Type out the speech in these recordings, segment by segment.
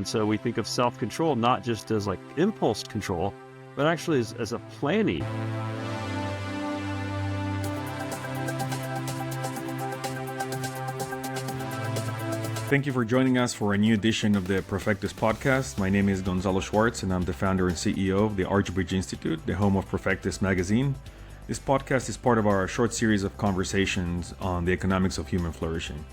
And so we think of self-control not just as like impulse control, but actually as a planning. Thank you for joining us for a new edition of the Perfectus podcast. My name is Gonzalo Schwarz, and I'm the founder and CEO of the Archbridge Institute, the home of Perfectus magazine. This podcast is part of our short series of conversations on the economics of human flourishing.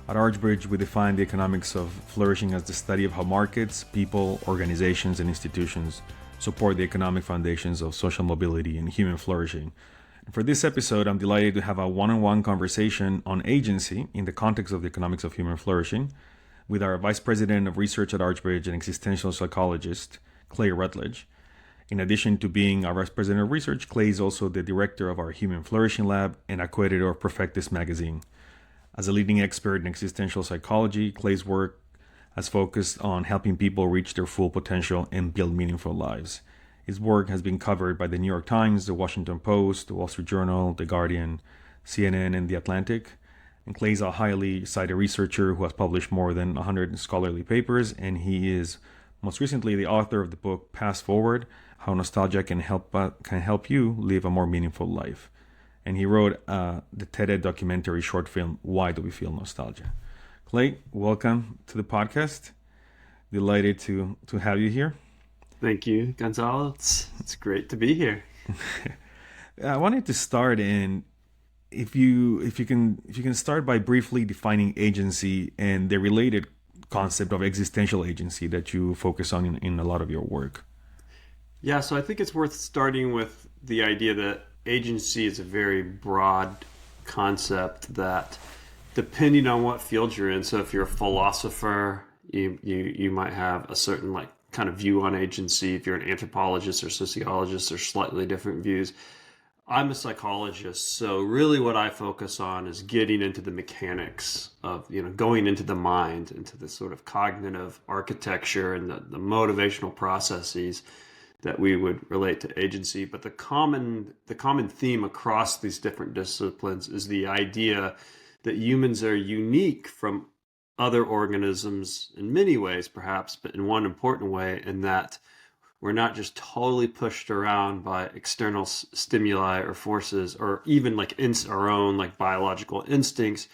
At Archbridge, we define the economics of flourishing as the study of how markets, people, organizations, and institutions support the economic foundations of social mobility and human flourishing. For this episode, I'm delighted to have a one-on-one conversation on agency in the context of the economics of human flourishing with our Vice President of Research at Archbridge and existential psychologist, Clay Routledge. In addition to being our Vice President of Research, Clay is also the director of our Human Flourishing Lab and a co-editor of Perfectus magazine. As a leading expert in existential psychology, Clay's work has focused on helping people reach their full potential and build meaningful lives. His work has been covered by the New York Times, the Washington Post, the Wall Street Journal, the Guardian, CNN, and the Atlantic. And Clay's a highly cited researcher who has published more than 100 scholarly papers, and he is most recently the author of the book Pass Forward: How Nostalgia Can Help You Live a More Meaningful Life. And he wrote the TED documentary short film, Why Do We Feel Nostalgia? Clay, welcome to the podcast. Delighted to have you here. Thank you, Gonzalo. It's great to be here. I wanted to start in if you can start by briefly defining agency and the related concept of existential agency that you focus on in a lot of your work. Yeah, so I think it's worth starting with the idea that agency is a very broad concept that, depending on what field you're in, so if you're a philosopher, you might have a certain kind of view on agency. If you're an anthropologist or sociologist, there's slightly different views. I'm a psychologist, so really what I focus on is getting into the mechanics of, going into the mind, into the sort of cognitive architecture and the motivational processes that we would relate to agency. But the common theme across these different disciplines is the idea that humans are unique from other organisms in many ways, perhaps, but in one important way, in that we're not just totally pushed around by external stimuli or forces, or even our own biological instincts,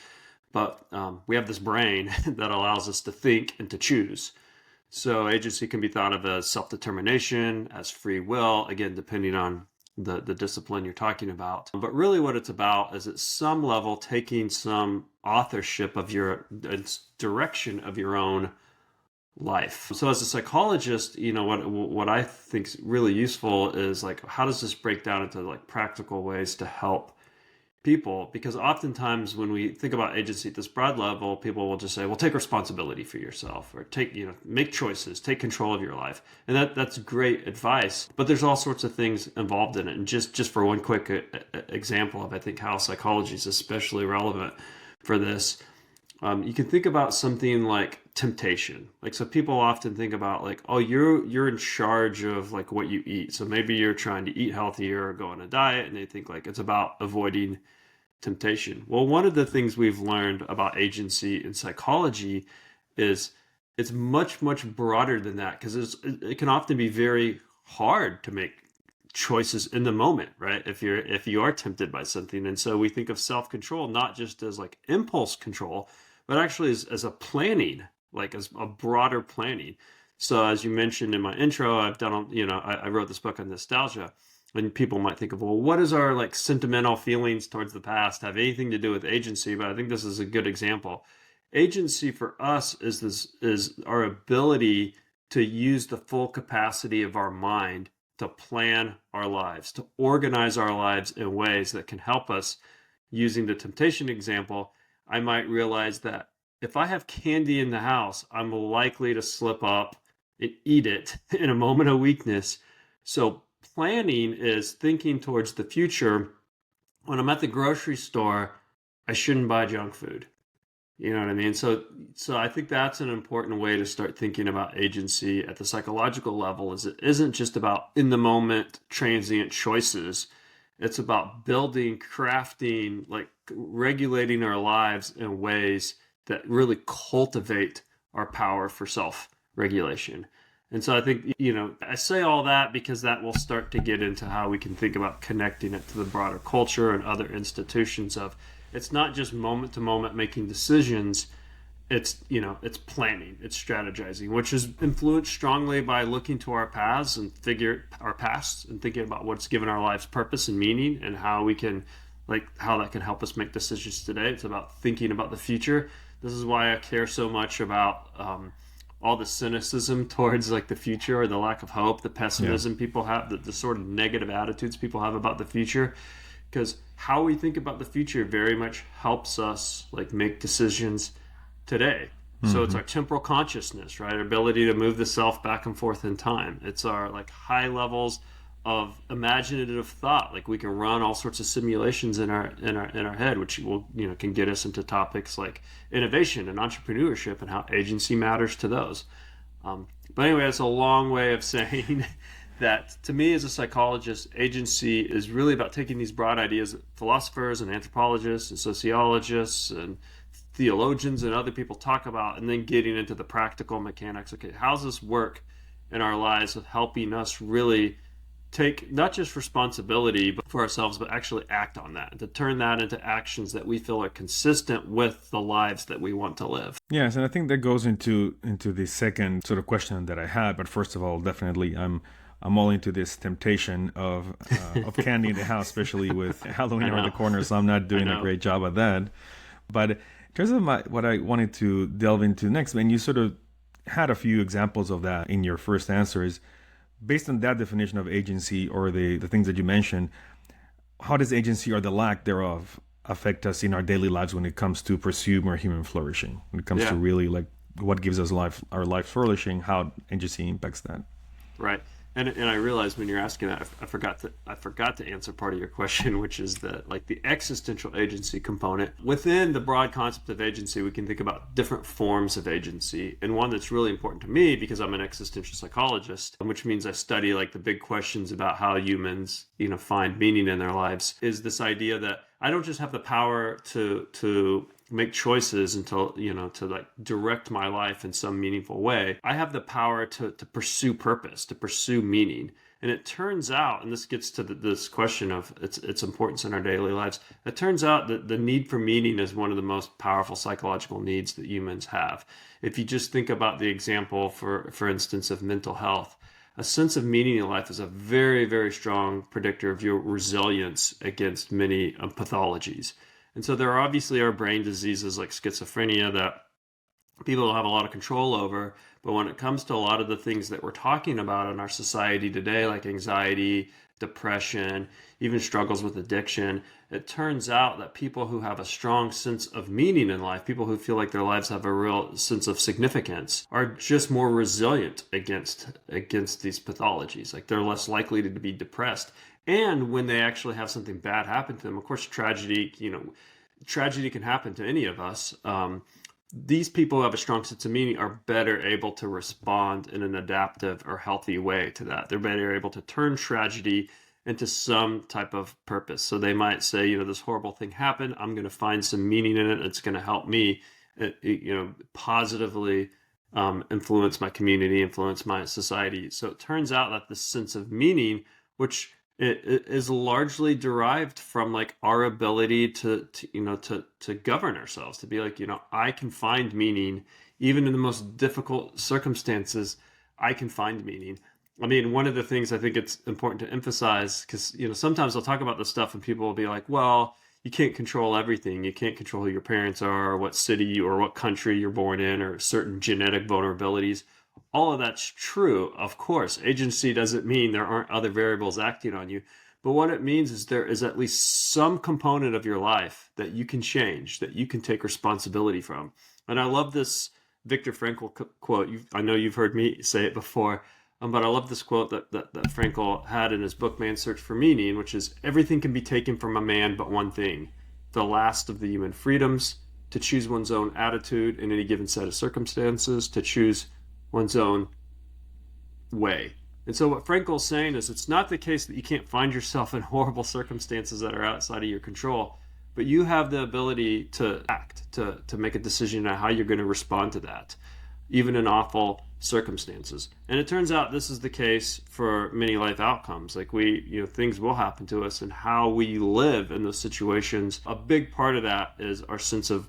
but we have this brain that allows us to think and to choose. So agency can be thought of as self-determination, as free will, again, depending on the discipline you're talking about. But really what it's about is at some level taking some authorship of your direction of your own life. So as a psychologist, what I think is really useful is how does this break down into practical ways to help people? Because oftentimes when we think about agency at this broad level, people will just say, well, take responsibility for yourself, or make choices, take control of your life. And that's great advice, but there's all sorts of things involved in it. And just for one quick example of, I think, how psychology is especially relevant for this, you can think about something like temptation. So people often think about you're in charge of what you eat. So maybe you're trying to eat healthier or go on a diet, and they think it's about avoiding temptation. Well, one of the things we've learned about agency in psychology is it's much, much broader than that, because it can often be very hard to make choices in the moment, right? If you are tempted by something. And so we think of self-control not just as impulse control, but actually as a planning, as a broader planning. So as you mentioned in my intro, I've done, I wrote this book on nostalgia, and people might think of, well, what does our sentimental feelings towards the past have anything to do with agency? But I think this is a good example. Agency for us is our ability to use the full capacity of our mind to plan our lives, to organize our lives in ways that can help us. Using the temptation example, I might realize that if I have candy in the house, I'm likely to slip up and eat it in a moment of weakness. So planning is thinking towards the future. When I'm at the grocery store, I shouldn't buy junk food. You know what I mean? So I think that's an important way to start thinking about agency at the psychological level. Is it isn't just about in the moment transient choices. It's about building, crafting, regulating our lives in ways that really cultivate our power for self regulation. And so I think, I say all that because that will start to get into how we can think about connecting it to the broader culture and other institutions of, it's not just moment to moment making decisions. It's, it's planning, it's strategizing, which is influenced strongly by looking to our pasts and thinking about what's given our lives purpose and meaning and how we can, how that can help us make decisions today. It's about thinking about the future. This is why I care so much about, all the cynicism towards the future, or the lack of hope, the pessimism people have, the sort of negative attitudes people have about the future, because how we think about the future very much helps us make decisions today. So it's our temporal consciousness, right? Our ability to move the self back and forth in time. It's our high levels of imaginative thought. We can run all sorts of simulations in our head, which will can get us into topics like innovation and entrepreneurship and how agency matters to those. But anyway, that's a long way of saying that to me as a psychologist, agency is really about taking these broad ideas that philosophers and anthropologists and sociologists and theologians and other people talk about, and then getting into the practical mechanics. Okay, how's this work in our lives of helping us really take not just responsibility for ourselves, but actually act on that, and to turn that into actions that we feel are consistent with the lives that we want to live. Yes, and I think that goes into the second sort of question that I had. But first of all, definitely, I'm all into this temptation of candy in the house, especially with Halloween around the corner. So I'm not doing a great job at that. But in terms of what I wanted to delve into next, and you sort of had a few examples of that in your first answers. Based on that definition of agency, or the things that you mentioned, how does agency or the lack thereof affect us in our daily lives when it comes to pursue more human flourishing? When it comes to really what gives us our life flourishing, how agency impacts that? Right. And I realized when you're asking that, I forgot to answer part of your question, which is the existential agency component. Within the broad concept of agency, we can think about different forms of agency. And one that's really important to me, because I'm an existential psychologist, which means I study the big questions about how humans, find meaning in their lives, is this idea that I don't just have the power to make choices until, to direct my life in some meaningful way. I have the power to pursue purpose, to pursue meaning. And it turns out, and this gets to this question of its importance in our daily lives, it turns out that the need for meaning is one of the most powerful psychological needs that humans have. If you just think about the example, for instance, of mental health, a sense of meaning in life is a very, very strong predictor of your resilience against many pathologies. And so there obviously are brain diseases like schizophrenia that people don't have a lot of control over. But when it comes to a lot of the things that we're talking about in our society today, like anxiety, depression, even struggles with addiction, it turns out that people who have a strong sense of meaning in life, people who feel like their lives have a real sense of significance, are just more resilient against these pathologies. They're less likely to be depressed. And when they actually have something bad happen to them, of course, tragedy can happen to any of us. These people who have a strong sense of meaning are better able to respond in an adaptive or healthy way to that. They're better able to turn tragedy into some type of purpose. So they might say, this horrible thing happened. I'm going to find some meaning in it. It's going to help me, positively influence my community, influence my society. So it turns out that this sense of meaning, which it is largely derived from our ability to govern ourselves, to be I can find meaning even in the most difficult circumstances. I can find meaning. I mean, one of the things I think it's important to emphasize, because sometimes I'll talk about this stuff and people will be like, well, you can't control everything. You can't control who your parents are, or what city or what country you're born in, or certain genetic vulnerabilities. All of that's true. Of course, agency doesn't mean there aren't other variables acting on you. But what it means is there is at least some component of your life that you can change, that you can take responsibility from. And I love this Viktor Frankl quote. I know you've heard me say it before, but I love this quote that Frankl had in his book, Man's Search for Meaning, which is, everything can be taken from a man but one thing, the last of the human freedoms, to choose one's own attitude in any given set of circumstances, to choose one's own way. And so what Frankel's saying is, it's not the case that you can't find yourself in horrible circumstances that are outside of your control, but you have the ability to act, to make a decision on how you're going to respond to that, even in awful circumstances. And it turns out this is the case for many life outcomes. Like things will happen to us, and how we live in those situations. A big part of that is a sense of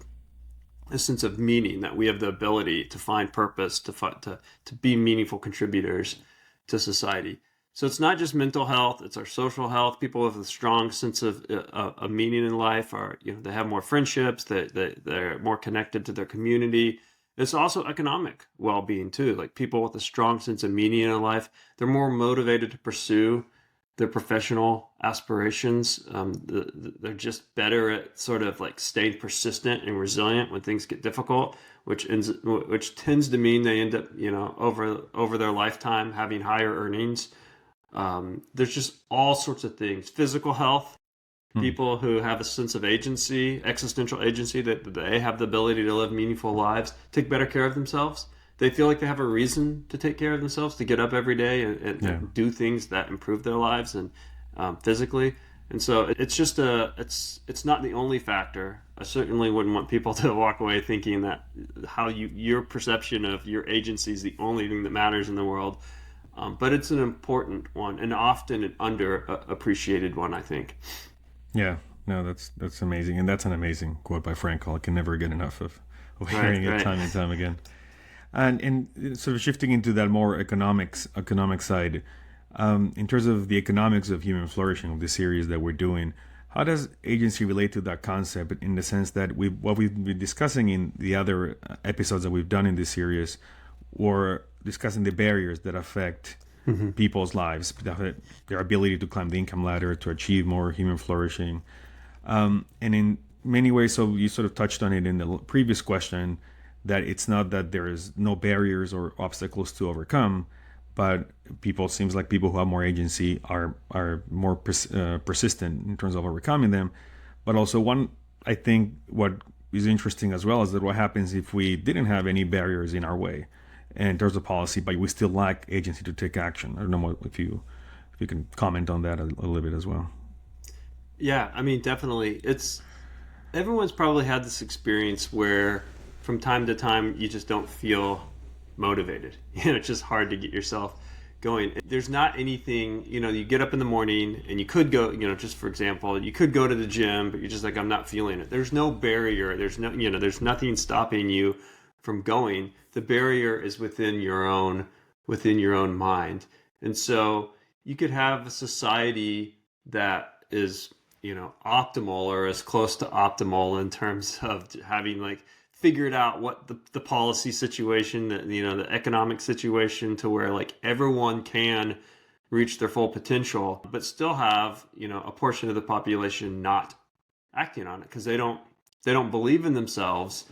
meaning, that we have the ability to find purpose, to be meaningful contributors to society. So it's not just mental health, it's our social health. People with a strong sense of meaning in life they have more friendships, they're more connected to their community. It's also economic well-being too. Like people with a strong sense of meaning in life, they're more motivated to pursue their professional aspirations. They're just better at sort of like staying persistent and resilient when things get difficult, which tends to mean they end up, over their lifetime having higher earnings. There's just all sorts of things. Physical health, people who have a sense of agency, existential agency, that they have the ability to live meaningful lives, take better care of themselves. They feel like they have a reason to take care of themselves, to get up every day and do things that improve their lives and physically. And so it's just it's not the only factor. I certainly wouldn't want people to walk away thinking that your perception of your agency is the only thing that matters in the world. But it's an important one, and often an underappreciated one, I think. Yeah, no, that's amazing, and that's an amazing quote by Frankl. I can never get enough of hearing it time and time again. And sort of shifting into that more economic side, in terms of the economics of human flourishing, of the series that we're doing, how does agency relate to that concept? In the sense that what we've been discussing in the other episodes that we've done in this series, or discussing the barriers that affect people's lives, their ability to climb the income ladder, to achieve more human flourishing. And in many ways, so you sort of touched on it in the previous question, that it's not that there is no barriers or obstacles to overcome, but seems like people who have more agency are more persistent in terms of overcoming them. But also I think what is interesting as well is that what happens if we didn't have any barriers in our way in terms of policy, but we still lack agency to take action. I don't know if you can comment on that a little bit as well. Yeah, I mean, definitely. Everyone's probably had this experience where from time to time you just don't feel motivated. It's just hard to get yourself going. There's not anything, you get up in the morning and you could go, just for example, you could go to the gym, but you're just like, I'm not feeling it. There's no barrier. There's nothing stopping you from going. The barrier is within your own mind. And so you could have a society that is, optimal or as close to optimal in terms of having figured out what the policy situation, the economic situation, to where everyone can reach their full potential, but still have, a portion of the population not acting on it because they don't believe in themselves.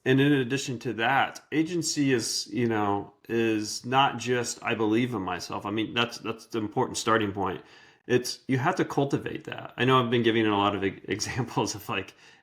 And in addition to that, agency is not just I believe in myself. I mean, that's the important starting point. You have to cultivate that. I know I've been giving a lot of examples of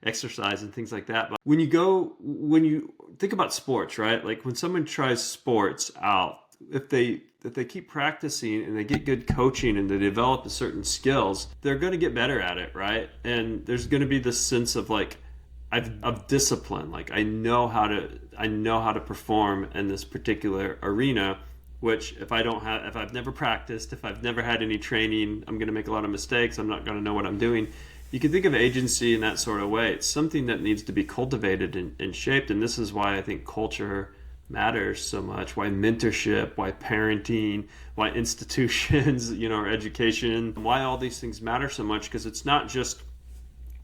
exercise and things like that. But when you think about sports, right? Like when someone tries sports out, if they keep practicing and they get good coaching and they develop certain skills, they're going to get better at it, right? And there's going to be this sense of of discipline. I know how to perform in this particular arena, which if I've never practiced, if I've never had any training, I'm going to make a lot of mistakes. I'm not going to know what I'm doing. You can think of agency in that sort of way. It's something that needs to be cultivated and shaped. And this is why I think culture matters so much, why mentorship, why parenting, why institutions, or education, why all these things matter so much, because it's not just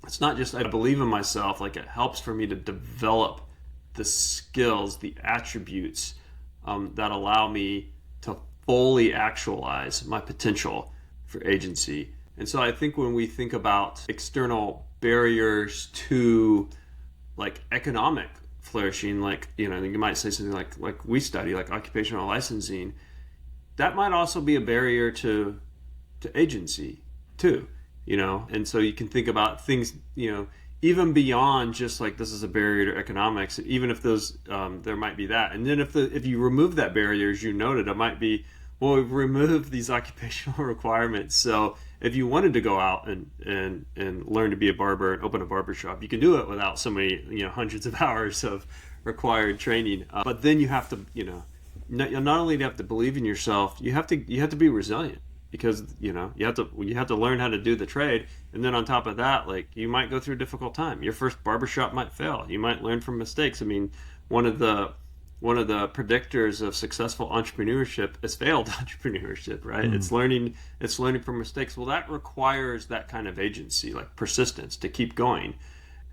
I believe in myself. It helps for me to develop the skills, the attributes that allow me to fully actualize my potential for agency. And so I think when we think about external barriers to economic flourishing, you might say something like we study, occupational licensing, that might also be a barrier to agency too. And so you can think about things, even beyond just this is a barrier to economics, even if those, there might be that. And then if you remove that barrier, as you noted, it might be, well, we've removed these occupational requirements. So if you wanted to go out and learn to be a barber and open a barber shop, you can do it without so many, hundreds of hours of required training. But then you have to, not only do you have to believe in yourself, you have to be resilient, because you have to learn how to do the trade. And then on top of that, like, you might go through a difficult time. Your first barbershop might fail. You might learn from mistakes. I mean, one of the predictors of successful entrepreneurship is failed entrepreneurship, right? It's learning from mistakes. Well, that requires that kind of agency, like persistence, to keep going.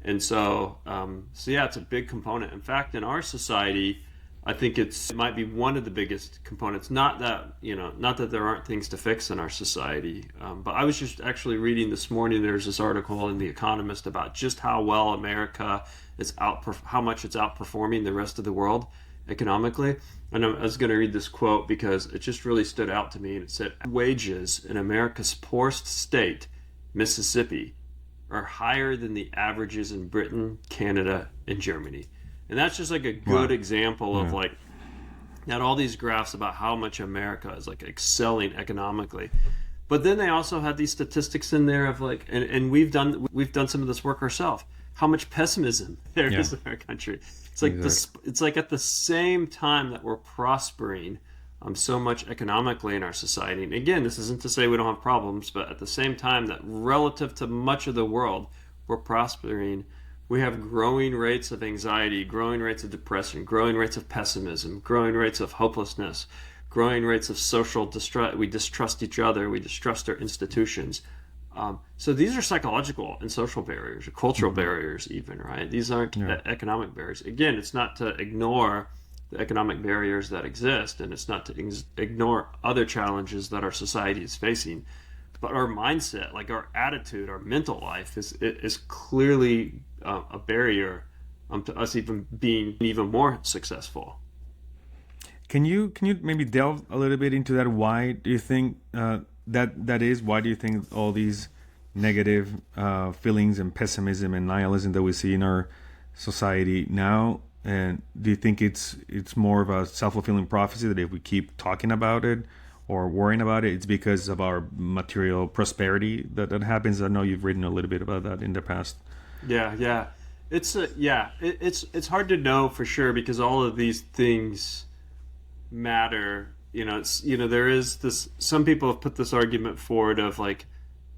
And so yeah, it's a big component. In fact, in our society, I think it might be one of the biggest components. Not that there aren't things to fix in our society, but I was just actually reading this morning. There's this article in The Economist about just how well America is how much it's outperforming the rest of the world economically. And I was going to read this quote because it just really stood out to me. And it said, wages in America's poorest state, Mississippi, are higher than the averages in Britain, Canada, and Germany. And that's just like a good example of like, not all these graphs about how much America is like excelling economically. But then they also had these statistics in there of like, and we've done some of this work ourselves, how much pessimism there is in our country. It's like it's like at the same time that we're prospering so much economically in our society. And again, this isn't to say we don't have problems, but at the same time that relative to much of the world, we're prospering, we have growing rates of anxiety, growing rates of depression, growing rates of pessimism, growing rates of hopelessness, growing rates of social distrust. We distrust each other. We distrust our institutions. So these are psychological and social barriers, or cultural barriers even, right? These aren't economic barriers. Again, it's not to ignore the economic barriers that exist, and it's not to ignore other challenges that our society is facing. But our mindset, like our attitude, our mental life is clearly a barrier to us even being even more successful. Can you maybe delve a little bit into that? Why do you think that is? Why do you think all these negative feelings and pessimism and nihilism that we see in our society now? And do you think it's more of a self-fulfilling prophecy that if we keep talking about it or worrying about it, it's because of our material prosperity that happens? I know you've written a little bit about that in the past. Yeah. It's hard to know for sure, because all of these things matter. There is this, some people have put this argument forward of like,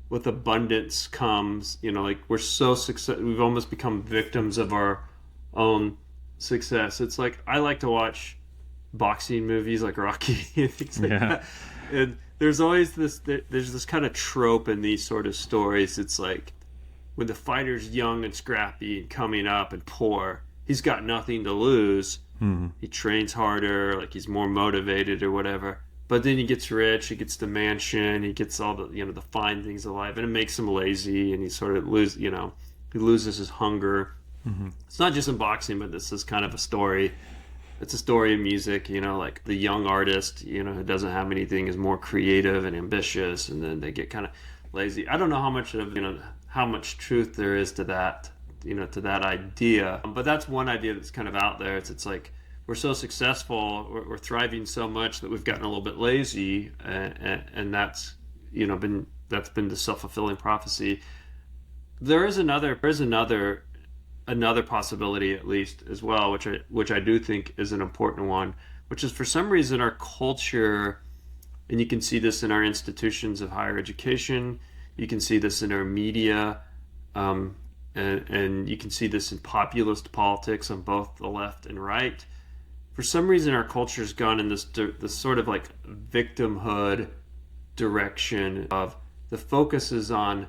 with abundance comes, like we're so we've almost become victims of our own success. It's like, I like to watch boxing movies like Rocky and things like that. And there's always there's this kind of trope in these sort of stories. It's like, when the fighter's young and scrappy and coming up and poor, he's got nothing to lose. He trains harder, like he's more motivated or whatever. But then he gets rich, he gets the mansion, he gets all the the fine things of life, and it makes him lazy, and he sort of he loses his hunger. It's not just in boxing, but this is kind of a story. It's a story in music, like the young artist, who doesn't have anything, is more creative and ambitious, and then they get kind of lazy. I don't know how much of how much truth there is to that, to that idea. But that's one idea that's kind of out there. It's like, we're so successful, we're thriving so much that we've gotten a little bit lazy, and that's been the self-fulfilling prophecy. There is another possibility, at least, as well, which I do think is an important one, which is, for some reason, our culture, and you can see this in our institutions of higher education, you can see this in our media, and you can see this in populist politics on both the left and right. For some reason, our culture has gone in this sort of like victimhood direction of the focus is on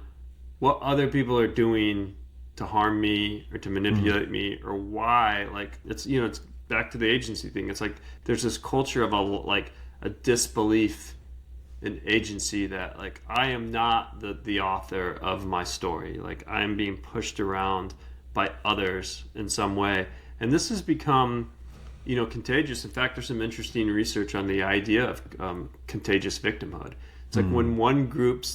what other people are doing to harm me or to manipulate me, or why. Like, it's it's back to the agency thing. It's like there's this culture of a disbelief in agency, that like, I am not the author of my story. Like, I am being pushed around by others in some way, and this has become contagious. In fact, there's some interesting research on the idea of contagious victimhood. It's like when one group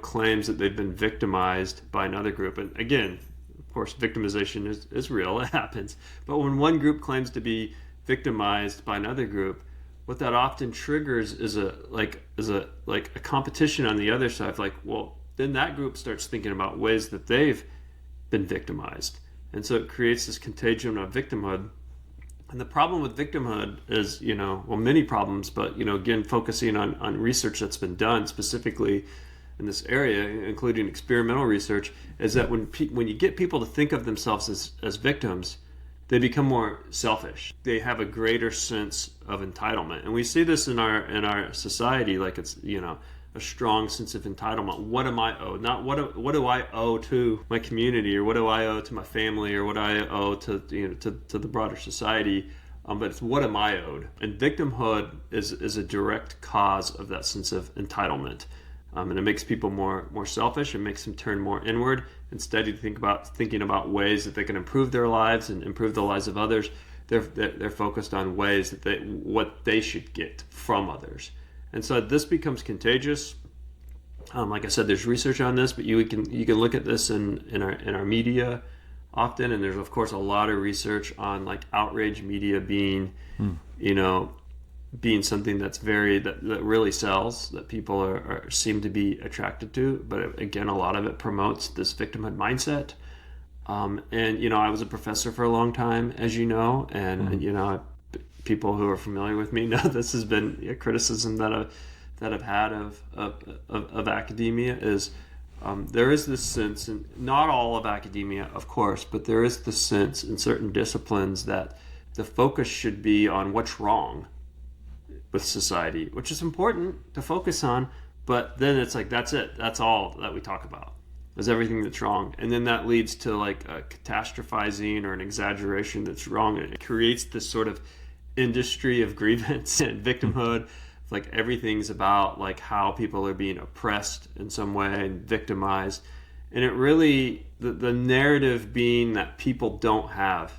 claims that they've been victimized by another group, and again, of course, victimization is real, it happens. But when one group claims to be victimized by another group, what that often triggers is a competition on the other side. Like, well, then that group starts thinking about ways that they've been victimized, and so it creates this contagion of victimhood. And the problem with victimhood is, many problems, but, again, focusing on research that's been done specifically in this area, including experimental research, is that when you get people to think of themselves as victims, they become more selfish. They have a greater sense of entitlement. And we see this in our society, like it's, a strong sense of entitlement. What am I owed? Not what do I owe to my community, or what do I owe to my family, or what I owe to the broader society, but it's what am I owed? And victimhood is a direct cause of that sense of entitlement, and it makes people more selfish. It makes them turn more inward instead of thinking about ways that they can improve their lives and improve the lives of others. They're focused on ways that what they should get from others. And so this becomes contagious. Like I said, there's research on this, but you can look at this in our media often, and there's of course a lot of research on like outrage media being something that's that really sells, that people seem to be attracted to. But again, a lot of it promotes this victimhood mindset. And I was a professor for a long time, as you know, and people who are familiar with me know this has been a criticism that I've had of academia is there is this sense, and not all of academia, of course, but there is this sense in certain disciplines that the focus should be on what's wrong with society, which is important to focus on, but then it's like that's it, that's all that we talk about is everything that's wrong, and then that leads to like a catastrophizing or an exaggeration that's wrong, and it creates this sort of industry of grievance and victimhood. Like everything's about like how people are being oppressed in some way and victimized, and it really the narrative being that people don't have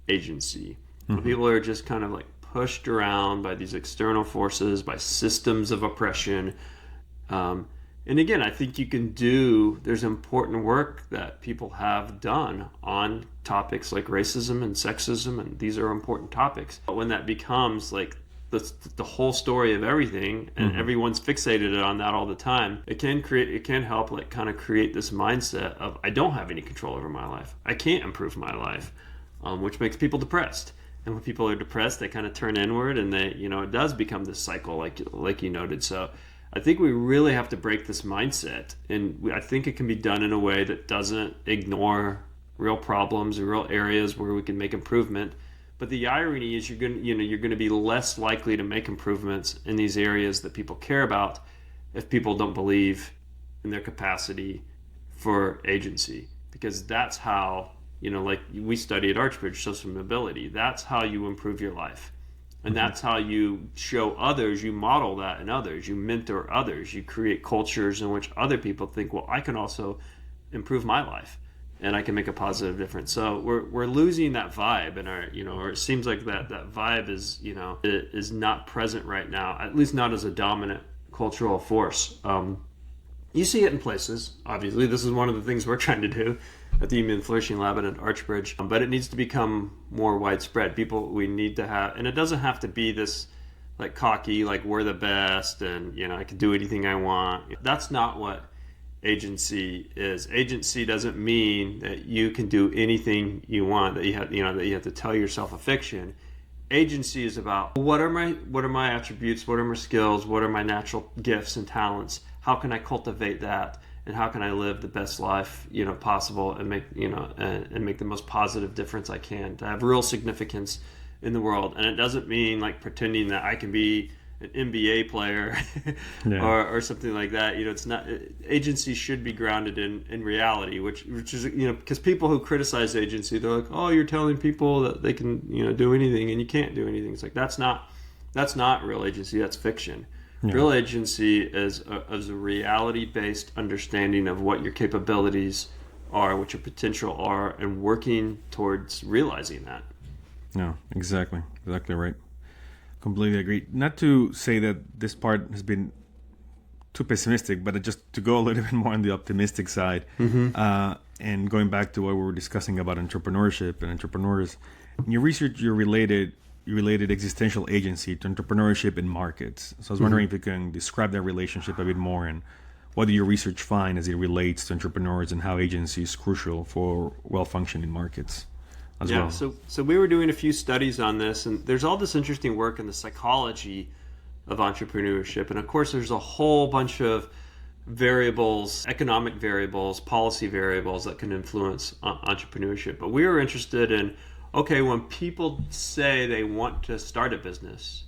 agency. People are just kind of like pushed around by these external forces, by systems of oppression. And again, I think there's important work that people have done on topics like racism and sexism, and these are important topics. But when that becomes like the whole story of everything, and everyone's fixated on that all the time, it can help like kind of create this mindset of I don't have any control over my life. I can't improve my life, which makes people depressed. And when people are depressed, they kind of turn inward, and it does become this cycle, like you noted. So I think we really have to break this mindset, and I think it can be done in a way that doesn't ignore real problems and real areas where we can make improvement. But the irony is you're going to be less likely to make improvements in these areas that people care about if people don't believe in their capacity for agency, because that's how, like we study at Archbridge, social mobility, that's how you improve your life. And that's how you show others, you model that in others, you mentor others, you create cultures in which other people think, well, I can also improve my life and I can make a positive difference. So we're losing that vibe in our, or it seems like that vibe is, it is not present right now, at least not as a dominant cultural force. You see it in places, obviously. This is one of the things we're trying to do at the Human Flourishing Lab and at Archbridge, but it needs to become more widespread. We need to have, and it doesn't have to be this like cocky, like we're the best and I can do anything I want. That's not what agency is. Agency doesn't mean that you can do anything you want, that you have to tell yourself a fiction. Agency is about what are my attributes, what are my skills, what are my natural gifts and talents, how can I cultivate that, and how can I live the best life possible and make and make the most positive difference I can to have real significance in the world. And it doesn't mean like pretending that I can be an NBA player or something like that. It's not. Agency should be grounded in reality, which is because people who criticize agency, they're like, oh, you're telling people that they can do anything and you can't do anything. It's like that's not real agency. That's fiction. Yeah. Real agency is a reality-based understanding of what your capabilities are, what your potential are, and working towards realizing that. No, exactly right. Completely agree. Not to say that this part has been too pessimistic, but just to go a little bit more on the optimistic side, and going back to what we were discussing about entrepreneurship and entrepreneurs. In your research, you related existential agency to entrepreneurship in markets. So I was wondering if you can describe that relationship a bit more, and what do your research find as it relates to entrepreneurs and how agency is crucial for well-functioning markets? as well. So we were doing a few studies on this, and there's all this interesting work in the psychology of entrepreneurship. And of course, there's a whole bunch of variables, economic variables, policy variables that can influence entrepreneurship. But we were interested in, okay, when people say they want to start a business,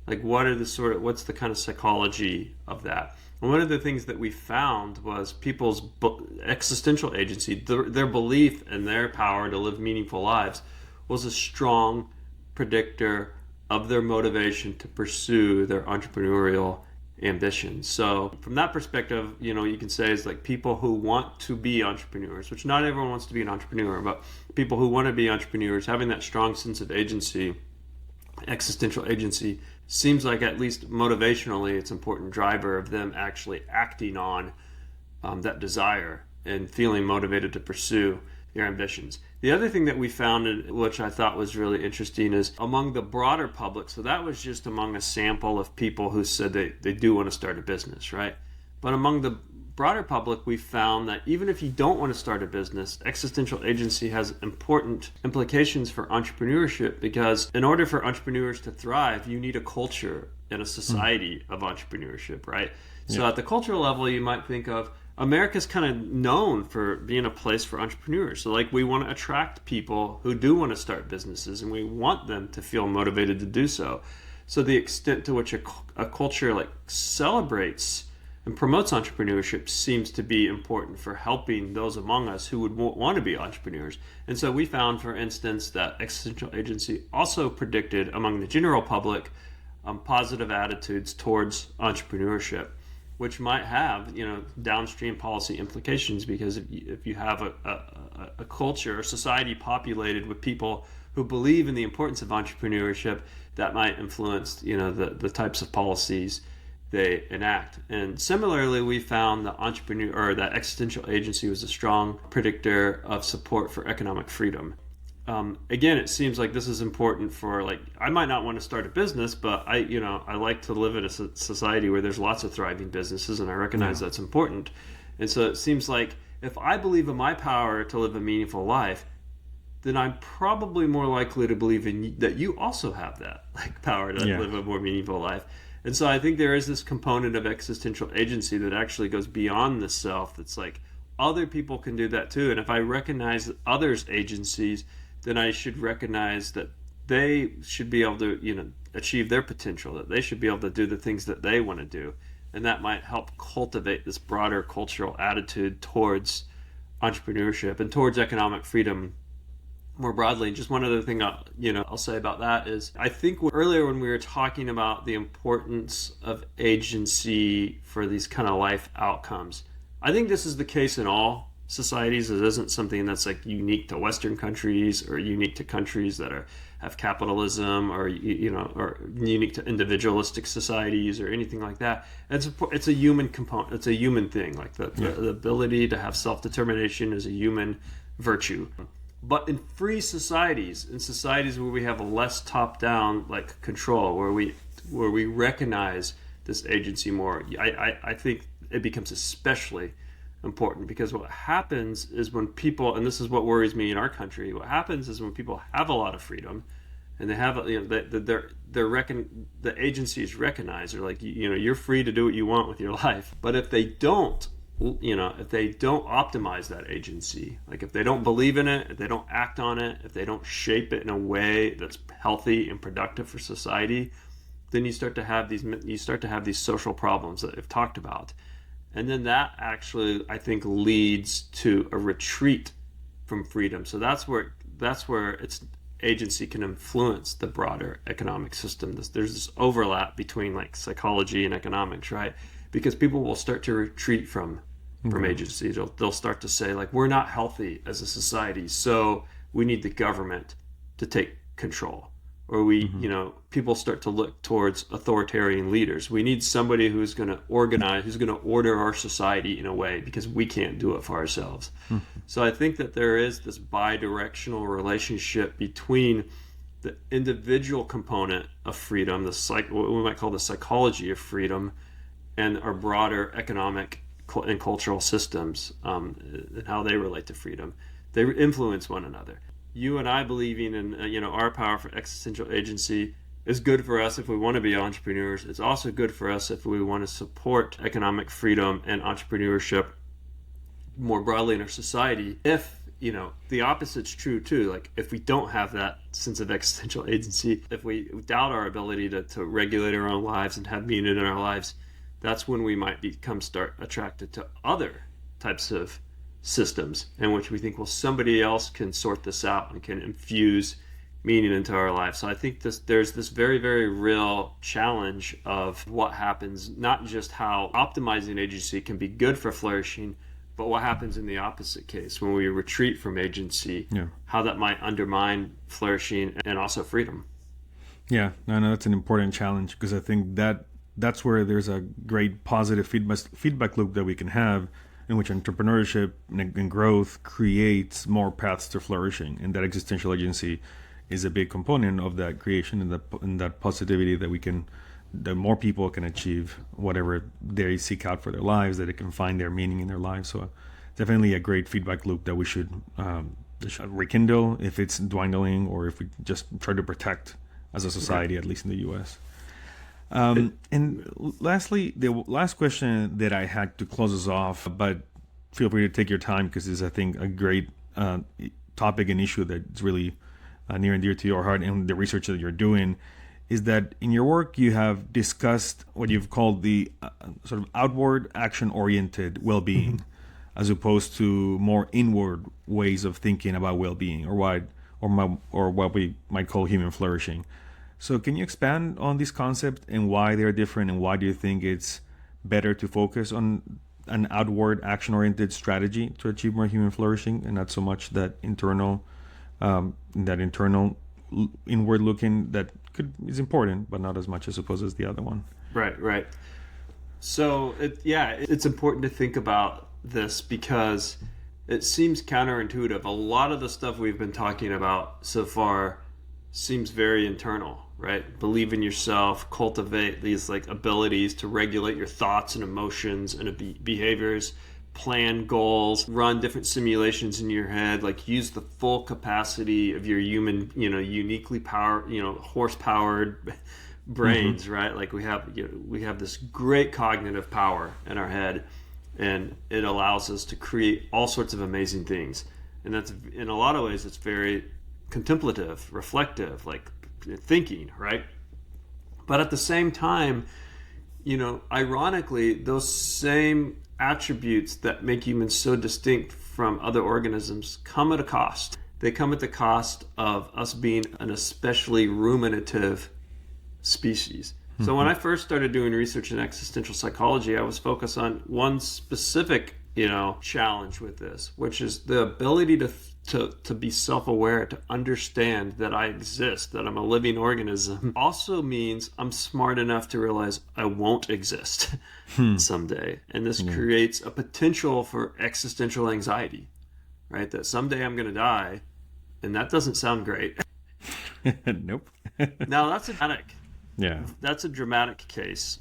like what's the kind of psychology of that? And one of the things that we found was people's existential agency, their belief in their power to live meaningful lives, was a strong predictor of their motivation to pursue their entrepreneurial ambitions. So from that perspective, you can say it's like people who want to be entrepreneurs, which not everyone wants to be an entrepreneur, but people who want to be entrepreneurs, having that strong sense of agency, existential agency, seems like, at least motivationally, it's an important driver of them actually acting on that desire and feeling motivated to pursue their ambitions. The other thing that we found, which I thought was really interesting, is among the broader public, so that was just among a sample of people who said they do want to start a business, right? But among the broader public, we found that even if you don't want to start a business, existential agency has important implications for entrepreneurship, because in order for entrepreneurs to thrive, you need a culture and a society of entrepreneurship, right? Yeah. So at the cultural level, you might think of America's kind of known for being a place for entrepreneurs. So like we want to attract people who do want to start businesses, and we want them to feel motivated to do so. So the extent to which a culture like celebrates and promotes entrepreneurship seems to be important for helping those among us who would want to be entrepreneurs. And so we found, for instance, that existential agency also predicted among the general public positive attitudes towards entrepreneurship, which might have downstream policy implications, because if you have a culture or society populated with people who believe in the importance of entrepreneurship, that might influence the types of policies they enact. And similarly, we found that existential agency was a strong predictor of support for economic freedom. Again, it seems like this is important for, like, I might not want to start a business, but I like to live in a society where there's lots of thriving businesses, and I recognize that's important. And so it seems like if I believe in my power to live a meaningful life, then I'm probably more likely to believe that you also have that power to live a more meaningful life. And so I think there is this component of existential agency that actually goes beyond the self. That's like other people can do that too. And if I recognize others' agencies, then I should recognize that they should be able to, achieve their potential, that they should be able to do the things that they want to do. And that might help cultivate this broader cultural attitude towards entrepreneurship and towards economic freedom more broadly. And just one other thing I'll say about that is, I think earlier when we were talking about the importance of agency for these kind of life outcomes, I think this is the case in all societies. It isn't something that's like unique to Western countries or unique to countries that have capitalism, or or unique to individualistic societies or anything like that. It's a human component. It's a human thing. Like the ability to have self-determination is a human virtue. But in free societies, in societies where we have a less top-down control, where we recognize this agency more, I think it becomes especially important, because what happens is when people, and this is what worries me in our country, what happens is when people have a lot of freedom and they have the agency is recognized, or you're free to do what you want with your life. But if they don't optimize that agency, if they don't believe in it, if they don't act on it, if they don't shape it in a way that's healthy and productive for society, then you start to have these social problems that I've talked about. And then that actually, I think, leads to a retreat from freedom. So that's where its agency can influence the broader economic system. There's this overlap between psychology and economics, right? Because people will start to retreat from agency. They'll start to say, we're not healthy as a society, so we need the government to take control. Or people start to look towards authoritarian leaders. We need somebody who's going to organize, who's going to order our society in a way, because we can't do it for ourselves. So I think that there is this bi-directional relationship between the individual component of freedom, what we might call the psychology of freedom, and our broader economic and cultural systems, and how they relate to freedom. They influence one another. you and I believing in our power for existential agency is good for us if we want to be entrepreneurs. It's also good for us if we want to support economic freedom and entrepreneurship more broadly in our society. If the opposite's true too, like if we don't have that sense of existential agency, if we doubt our ability to regulate our own lives and have meaning in our lives, that's when we might start attracted to other types of systems in which we think, well, somebody else can sort this out and can infuse meaning into our lives. So I think there's this very, very real challenge of what happens, not just how optimizing agency can be good for flourishing, but what happens in the opposite case when we retreat from agency, how that might undermine flourishing and also freedom. Yeah, no, that's an important challenge, because I think that's where there's a great positive feedback loop that we can have, in which entrepreneurship and growth creates more paths to flourishing, and that existential agency is a big component of that creation and that positivity that more people can achieve whatever they seek out for their lives, that they can find their meaning in their lives. So definitely a great feedback loop that we should rekindle if it's dwindling, or if we just try to protect as a society, at least in the U.S. And lastly, the last question that I had to close us off, but feel free to take your time, because it's, I think, a great topic and issue that's really near and dear to your heart, and the research that you're doing, is that in your work you have discussed what you've called the sort of outward action-oriented well-being, as opposed to more inward ways of thinking about well-being, or what we might call human flourishing. So can you expand on this concept and why they're different, and why do you think it's better to focus on an outward action-oriented strategy to achieve more human flourishing, and not so much that internal inward looking that is important, but not as much, I suppose, as the other one. Right. So it's important to think about this, because it seems counterintuitive. A lot of the stuff we've been talking about so far seems very internal, right? Believe in yourself, cultivate these abilities to regulate your thoughts and emotions and behaviors, plan goals, run different simulations in your head, use the full capacity of your human, uniquely horse-powered brains, right? We have this great cognitive power in our head, and it allows us to create all sorts of amazing things. And that's, in a lot of ways, it's very contemplative, reflective, thinking, right? But at the same time, ironically, those same attributes that make humans so distinct from other organisms come at a cost. They come at the cost of us being an especially ruminative species. So when I first started doing research in existential psychology, I was focused on one specific, challenge with this, which is the ability to be self-aware, to understand that I exist, that I'm a living organism, also means I'm smart enough to realize I won't exist someday. And this creates a potential for existential anxiety, right? That someday I'm going to die, and that doesn't sound great. Nope. Now, that's dramatic. Yeah. That's a dramatic case.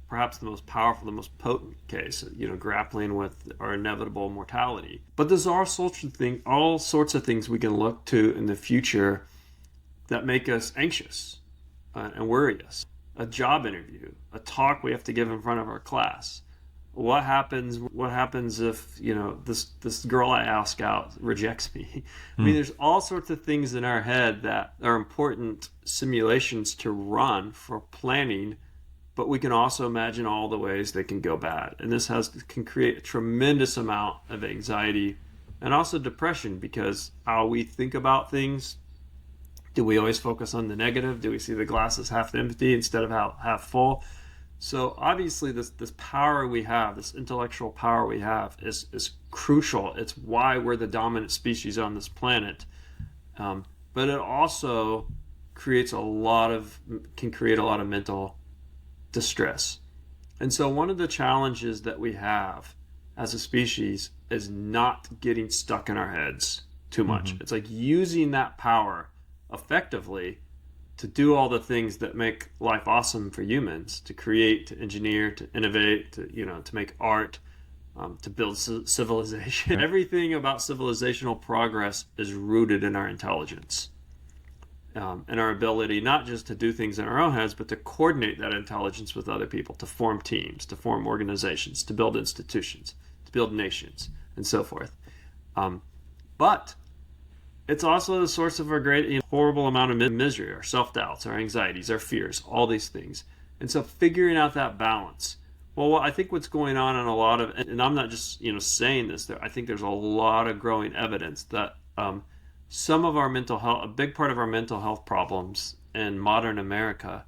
Perhaps the most powerful, the most potent case, grappling with our inevitable mortality. But there's all sorts of things we can look to in the future that make us anxious and worry us. A job interview, a talk we have to give in front of our class. What happens if, this girl I ask out rejects me? I mean, there's all sorts of things in our head that are important simulations to run for planning, but we can also imagine all the ways they can go bad. And this can create a tremendous amount of anxiety and also depression, because how we think about things, do we always focus on the negative? Do we see the glass as half empty instead of half full? So obviously this power we have, this intellectual power we have, is crucial. It's why we're the dominant species on this planet. But it also can create a lot of mental distress. And so one of the challenges that we have as a species is not getting stuck in our heads too much. It's using that power effectively to do all the things that make life awesome for humans, to create, to engineer, to innovate, to make art, to build civilization. Everything about civilizational progress is rooted in our intelligence. And our ability not just to do things in our own heads, but to coordinate that intelligence with other people, to form teams, to form organizations, to build institutions, to build nations, and so forth. But it's also the source of our great, horrible amount of misery, our self-doubts, our anxieties, our fears, all these things. And so figuring out that balance. Well, I think what's going on in a lot of, and I'm not just saying this, I think there's a lot of growing evidence that some of our mental health, a big part of our mental health problems in modern America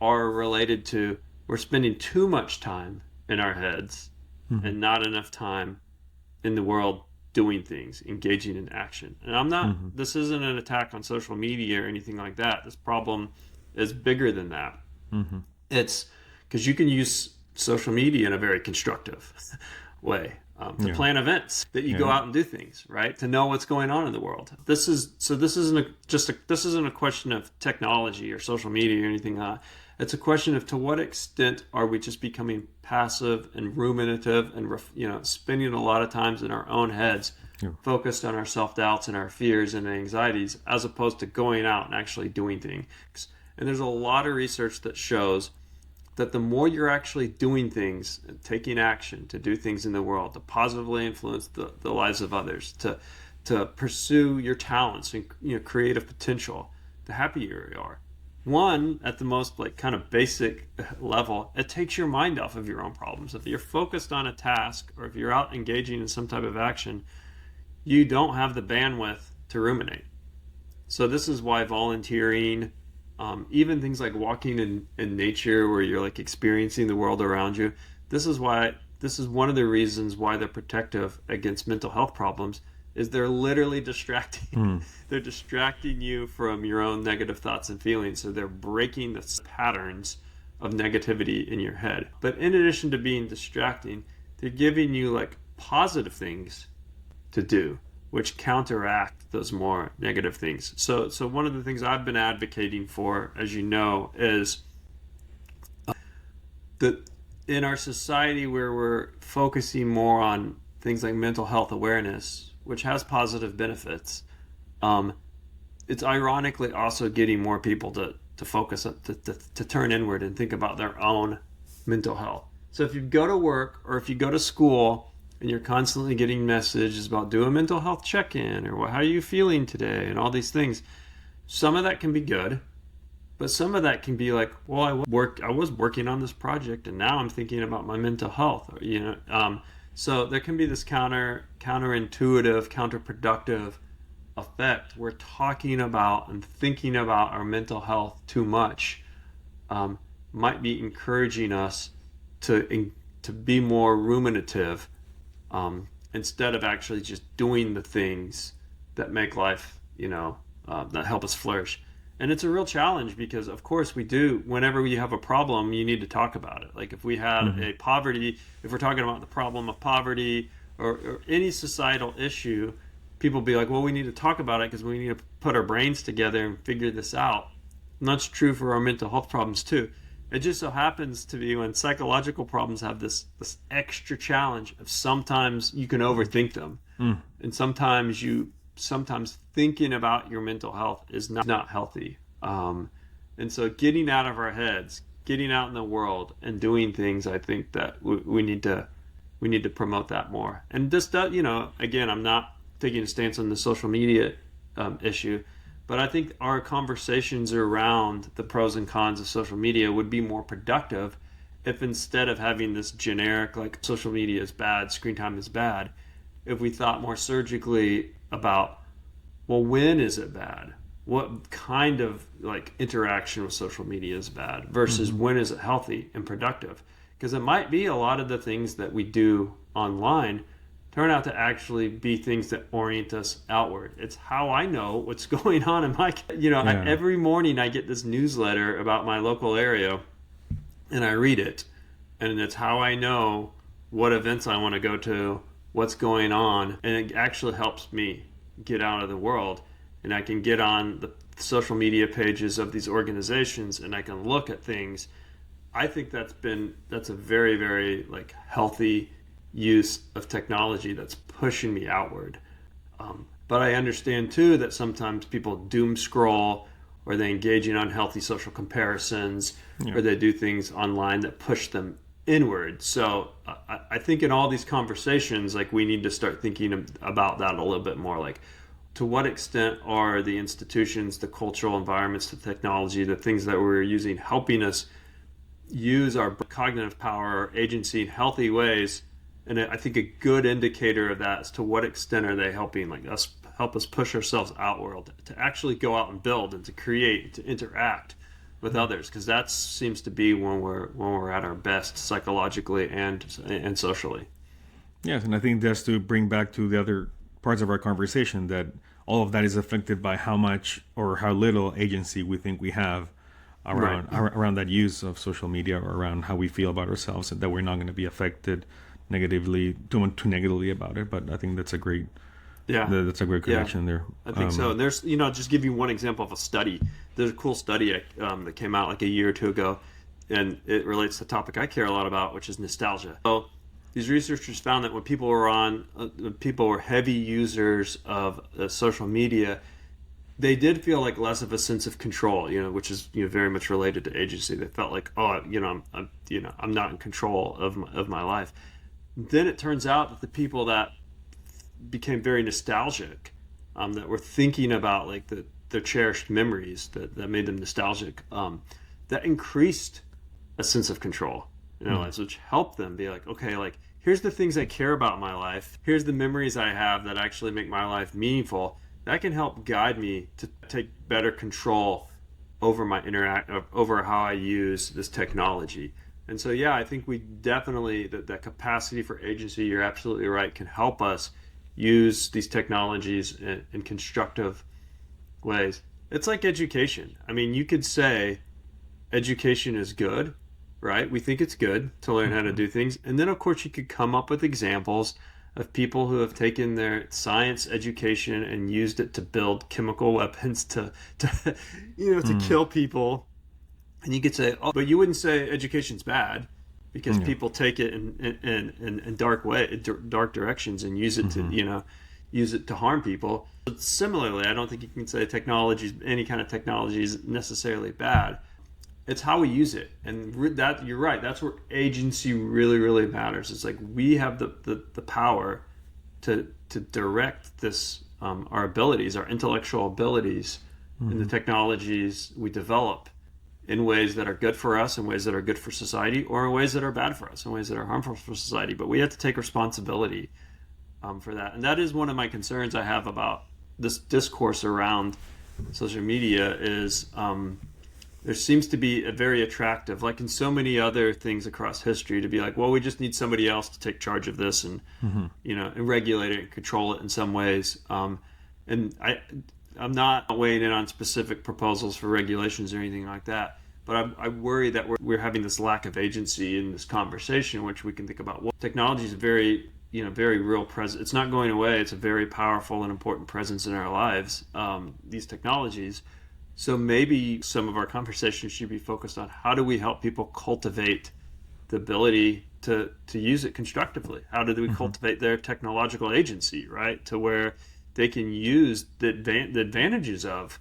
are related to we're spending too much time in our heads and not enough time in the world doing things, engaging in action. And I'm not, this isn't an attack on social media or anything like that. This problem is bigger than that. It's because you can use social media in a very constructive way. To plan events that you go out and do things, right? To know what's going on in the world. This isn't a question of technology or social media or anything. It's a question of to what extent are we just becoming passive and ruminative and spending a lot of times in our own heads, focused on our self-doubts and our fears and anxieties, as opposed to going out and actually doing things. And there's a lot of research that shows that the more you're actually doing things and taking action to do things in the world, to positively influence the lives of others, to pursue your talents and creative potential, the happier you are. One, at the most kind of basic level, it takes your mind off of your own problems. If you're focused on a task or if you're out engaging in some type of action, you don't have the bandwidth to ruminate. So this is why volunteering, even things like walking in nature where you're experiencing the world around you, this is one of the reasons why they're protective against mental health problems, is they're literally distracting. They're distracting you from your own negative thoughts and feelings. So they're breaking the patterns of negativity in your head. But in addition to being distracting, they're giving you positive things to do, which counteract those more negative things. So one of the things I've been advocating for, as you know, is that in our society where we're focusing more on things like mental health awareness, which has positive benefits, it's ironically also getting more people to focus, to turn inward and think about their own mental health. So if you go to work or if you go to school and you're constantly getting messages about do a mental health check-in or how are you feeling today and all these things, some of that can be good, but some of that can be I was working on this project and now I'm thinking about my mental health, so there can be this counterintuitive, counterproductive effect. We're talking about and thinking about our mental health too much, might be encouraging us to be more ruminative, instead of actually just doing the things that make life, that help us flourish. And it's a real challenge because, of course, whenever we have a problem, you need to talk about it. If we had if we're talking about the problem of poverty or any societal issue, people be like, well, we need to talk about it because we need to put our brains together and figure this out. And that's true for our mental health problems too. It just so happens to be when psychological problems have this extra challenge of sometimes you can overthink them. And sometimes thinking about your mental health is not healthy. And so getting out of our heads, getting out in the world and doing things, I think that we need to promote that more. And this does, again, I'm not taking a stance on the social media issue, but I think our conversations around the pros and cons of social media would be more productive if instead of having this generic, social media is bad, screen time is bad, if we thought more surgically about, well, when is it bad? What kind of interaction with social media is bad versus when is it healthy and productive? Because it might be a lot of the things that we do online turn out to actually be things that orient us outward. It's how I know what's going on in my, every morning I get this newsletter about my local area and I read it, and it's how I know what events I want to go to, what's going on, and it actually helps me get out of the world, and I can get on the social media pages of these organizations and I can look at things. I think that's a very, very healthy use of technology that's pushing me outward. But I understand too that sometimes people doom scroll, or they engage in unhealthy social comparisons, or they do things online that push them inward. So I think in all these conversations, like, we need to start thinking about that a little bit more. Like, to what extent are the institutions, the cultural environments, the technology, the things that we're using helping us use our cognitive power or agency in healthy ways? And I think a good indicator of that is to what extent are they helping, like, us help us push ourselves outward to actually go out and build and to create, to interact with others, because that seems to be when we're at our best psychologically and socially. Yes, and I think that's to bring back to the other parts of our conversation, that all of that is affected by how much or how little agency we think we have around that use of social media, or around how we feel about ourselves, and that we're not going to be affected negatively, too negatively about it. But I think that's a great connection there. I think so. And there's, just give you one example of a study. There's a cool study that came out like a year or two ago, and it relates to a topic I care a lot about, which is nostalgia. So these researchers found that when people were heavy users of social media, they did feel like less of a sense of control, which is very much related to agency. They felt like, I'm not in control of my life. Then it turns out that the people that became very nostalgic, that were thinking about like their cherished memories that made them nostalgic, that increased a sense of control in their lives, which helped them be like, okay, like, here's the things I care about in my life. Here's the memories I have that actually make my life meaningful. That can help guide me to take better control over over how I use this technology. And so, I think we definitely, that capacity for agency, you're absolutely right, can help us use these technologies in constructive ways. It's like education. I mean, you could say education is good, right? We think it's good to learn how to do things. And then, of course, you could come up with examples of people who have taken their science education and used it to build chemical weapons to kill people. And you could say, but you wouldn't say education's bad, because people take it in dark directions and use it to harm people. But similarly, I don't think you can say any kind of technology is necessarily bad. It's how we use it, and that, you're right. That's where agency really, really matters. It's like we have the power to direct this, our abilities, our intellectual abilities, in the technologies we develop, in ways that are good for us, in ways that are good for society, or in ways that are bad for us, in ways that are harmful for society. But we have to take responsibility for that. And that is one of my concerns I have about this discourse around social media is there seems to be a very attractive, like in so many other things across history, to be like, well, we just need somebody else to take charge of this and, and regulate it and control it in some ways. And I'm not weighing in on specific proposals for regulations or anything like that, but I worry that we're having this lack of agency in this conversation, which we can think about. Well, technology is a very real presence. It's not going away. It's a very powerful and important presence in our lives, these technologies. So maybe some of our conversations should be focused on how do we help people cultivate the ability to use it constructively? How do we cultivate their technological agency, right, to where they can use the advantages of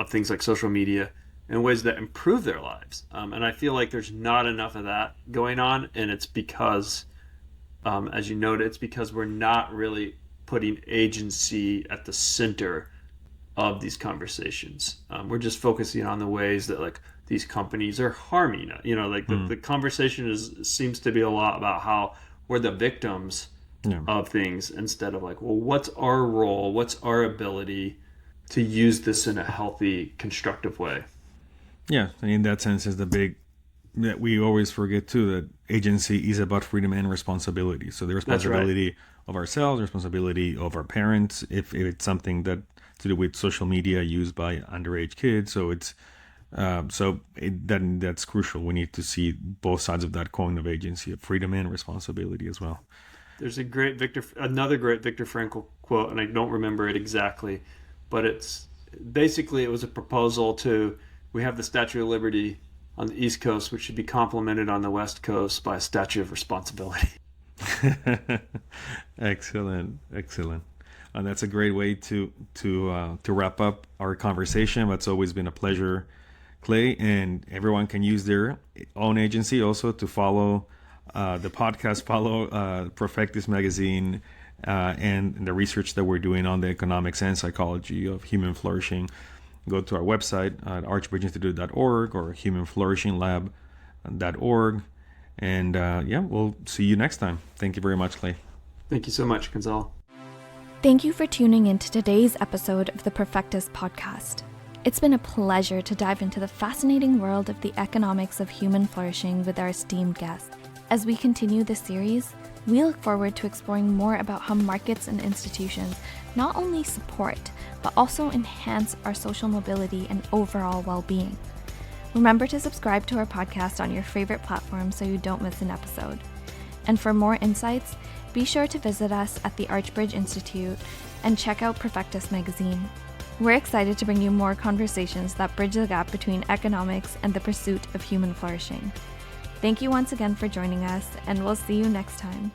things like social media in ways that improve their lives. And I feel like there's not enough of that going on, and it's because, as you noted, it's because we're not really putting agency at the center of these conversations. We're just focusing on the ways that like these companies are harming. The conversation seems to be a lot about how we're the victims of things, instead of like, well, what's our role? What's our ability to use this in a healthy, constructive way? Yeah, and in that sense, is the big that we always forget too, that agency is about freedom and responsibility. So the responsibility of ourselves, the responsibility of our parents, if it's something that to do with social media used by underage kids. So it's that's crucial. We need to see both sides of that coin of agency, of freedom and responsibility as well. There's another great Viktor Frankl quote, and I don't remember it exactly, but it's basically, it was a proposal we have the Statue of Liberty on the East Coast, which should be complemented on the West Coast by a Statue of Responsibility. Excellent, excellent. And that's a great way to wrap up our conversation. It's always been a pleasure, Clay, and everyone can use their own agency also to follow the podcast, follow Perfectus Magazine, and the research that we're doing on the economics and psychology of human flourishing. Go to our website at archbridgeinstitute.org or humanflourishinglab.org. And we'll see you next time. Thank you very much, Clay. Thank you so much, Gonzalo. Thank you for tuning in to today's episode of the Perfectus podcast. It's been a pleasure to dive into the fascinating world of the economics of human flourishing with our esteemed guests. As we continue this series, we look forward to exploring more about how markets and institutions not only support, but also enhance our social mobility and overall well-being. Remember to subscribe to our podcast on your favorite platform so you don't miss an episode. And for more insights, be sure to visit us at the Archbridge Institute and check out Perfectus Magazine. We're excited to bring you more conversations that bridge the gap between economics and the pursuit of human flourishing. Thank you once again for joining us, and we'll see you next time.